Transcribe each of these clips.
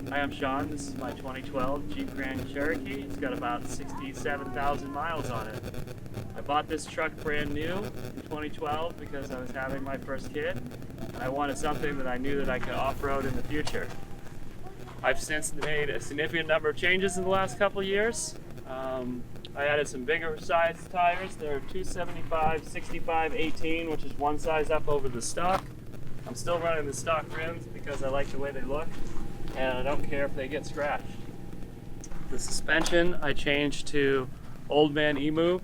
Hi, I'm Sean. This is my 2012 Jeep Grand Cherokee. It's got about 67,000 miles on it. I bought this truck brand new in 2012 because I was having my first kid. I wanted something that I knew that I could off-road in the future. I've since made a significant number of changes in the last couple of years. I added some bigger size tires. They're 275, 65, 18, which is one size up over the stock. I'm still running the stock rims because I like the way they look, and I don't care if they get scratched. The suspension I changed to Old Man Emu,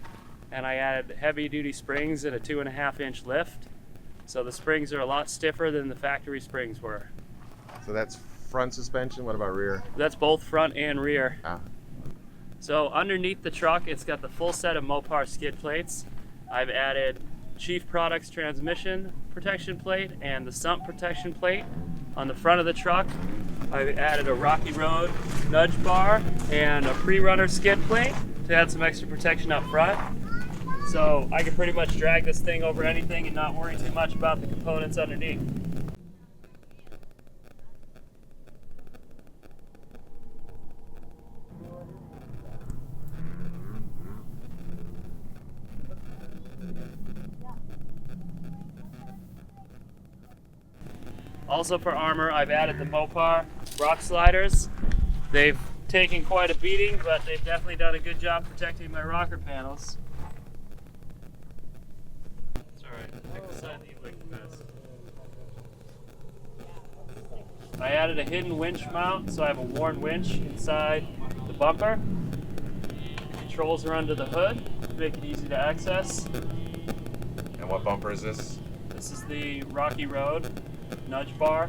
and I added heavy duty springs and a 2.5-inch lift. So the springs are a lot stiffer than the factory springs were. So that's front suspension. What about rear? That's both front and rear. Ah. So underneath the truck, it's got the full set of Mopar skid plates. I've added Chief Products transmission protection plate and the sump protection plate. On the front of the truck, I've added a Rocky Road nudge bar and a pre-runner skid plate to add some extra protection up front. So I can pretty much drag this thing over anything and not worry too much about the components underneath. Also for armor, I've added the Mopar rock sliders. They've taken quite a beating, but they've definitely done a good job protecting my rocker panels. It's alright, pick the side that you like the best. I added a hidden winch mount, so I have a worn winch inside the bumper. Controls are under the hood to make it easy to access. And what bumper is this? This is the Rocky Road nudge bar.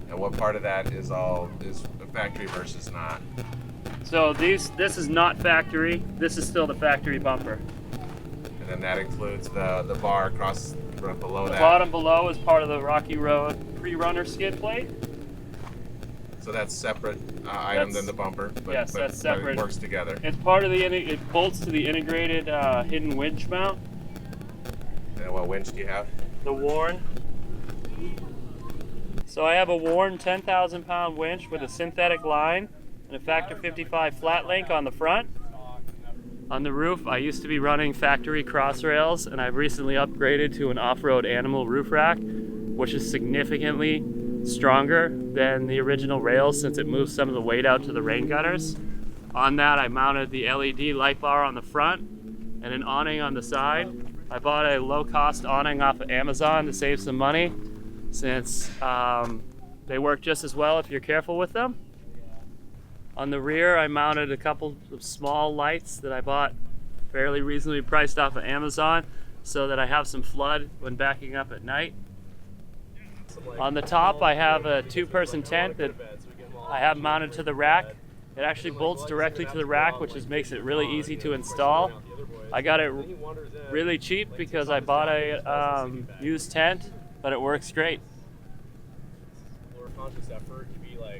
And what part of that is factory versus not? So this is not factory. This is still the factory bumper. And then that includes the bar across below that. The bottom below is part of the Rocky Road pre-runner skid plate. So that's separate item than the bumper. Yes, that's separate. But it works together. It's part of it bolts to the integrated hidden winch mount. And what winch do you have? The Warn. So I have a Warn 10,000 pound winch with a synthetic line and a factor 55 flat link on the front. On the roof, I used to be running factory cross rails, and I've recently upgraded to an off-road animal roof rack, which is significantly stronger than the original rails since it moves some of the weight out to the rain gutters. On that, I mounted the LED light bar on the front and an awning on the side. I bought a low-cost awning off of Amazon to save some money, since they work just as well if you're careful with them. On the rear, I mounted a couple of small lights that I bought fairly reasonably priced off of Amazon so that I have some flood when backing up at night. On the top, I have a 2-person tent that I have mounted to the rack. It actually bolts directly to the rack, which makes it really easy to install. I got it really cheap because I bought a used tent, but it works great.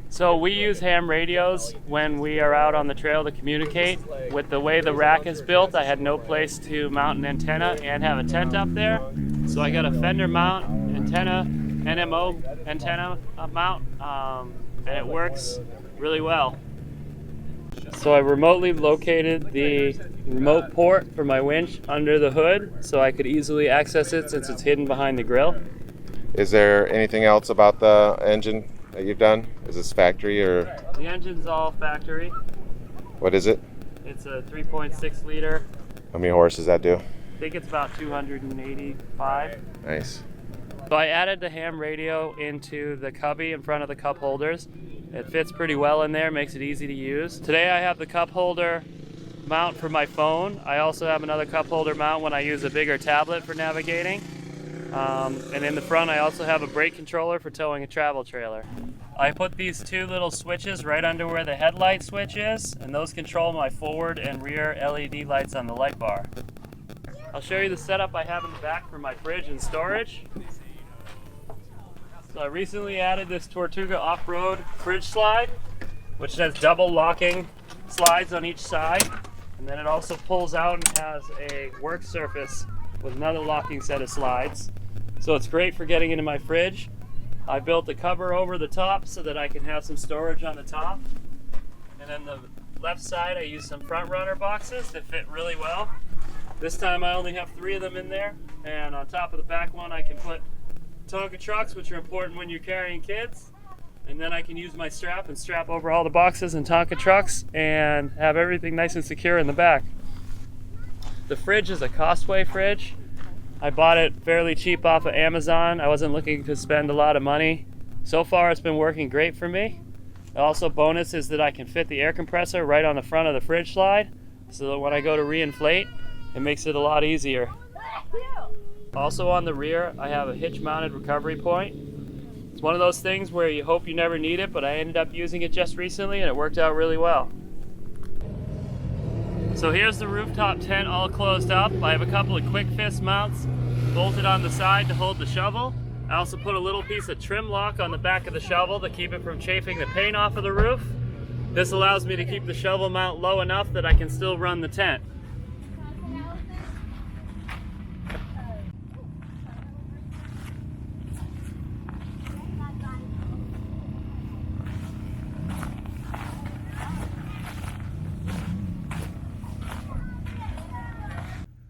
So we use ham radios when we are out on the trail to communicate. With the way the rack is built, I had no place to mount an antenna and have a tent up there. So I got a fender mount antenna, NMO antenna mount, and it works really well. So I remotely located the remote port for my winch under the hood so I could easily access it since it's hidden behind the grill. Is there anything else about the engine that you've done? Is this factory or? The engine's all factory. What is it? It's a 3.6 liter. How many horses does that do? I think it's about 285. Nice. So I added the ham radio into the cubby in front of the cup holders. It fits pretty well in there, makes it easy to use. Today I have the cup holder mount for my phone. I also have another cup holder mount when I use a bigger tablet for navigating. And in the front I also have a brake controller for towing a travel trailer. I put these 2 little switches right under where the headlight switch is, and those control my forward and rear LED lights on the light bar. I'll show you the setup I have in the back for my fridge and storage. So I recently added this Tortuga off-road fridge slide, which has double locking slides on each side, and then it also pulls out and has a work surface with another locking set of slides. So it's great for getting into my fridge. I built a cover over the top so that I can have some storage on the top. And then the left side I use some front runner boxes that fit really well. This time I only have 3 of them in there, and on top of the back one I can put Tonka trucks, which are important when you're carrying kids. And then I can use my strap and strap over all the boxes and Tonka trucks and have everything nice and secure in the back. The fridge is a Costway fridge. I bought it fairly cheap off of Amazon. I wasn't looking to spend a lot of money. So far it's been working great for me. Also, bonus is that I can fit the air compressor right on the front of the fridge slide, so that when I go to reinflate, it makes it a lot easier. Also on the rear, I have a hitch-mounted recovery point. It's one of those things where you hope you never need it, but I ended up using it just recently and it worked out really well. So here's the rooftop tent all closed up. I have a couple of quick fist mounts bolted on the side to hold the shovel. I also put a little piece of trim lock on the back of the shovel to keep it from chafing the paint off of the roof. This allows me to keep the shovel mount low enough that I can still run the tent.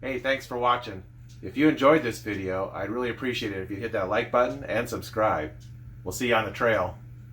Hey, thanks for watching. If you enjoyed this video, I'd really appreciate it if you hit that like button and subscribe. We'll see you on the trail.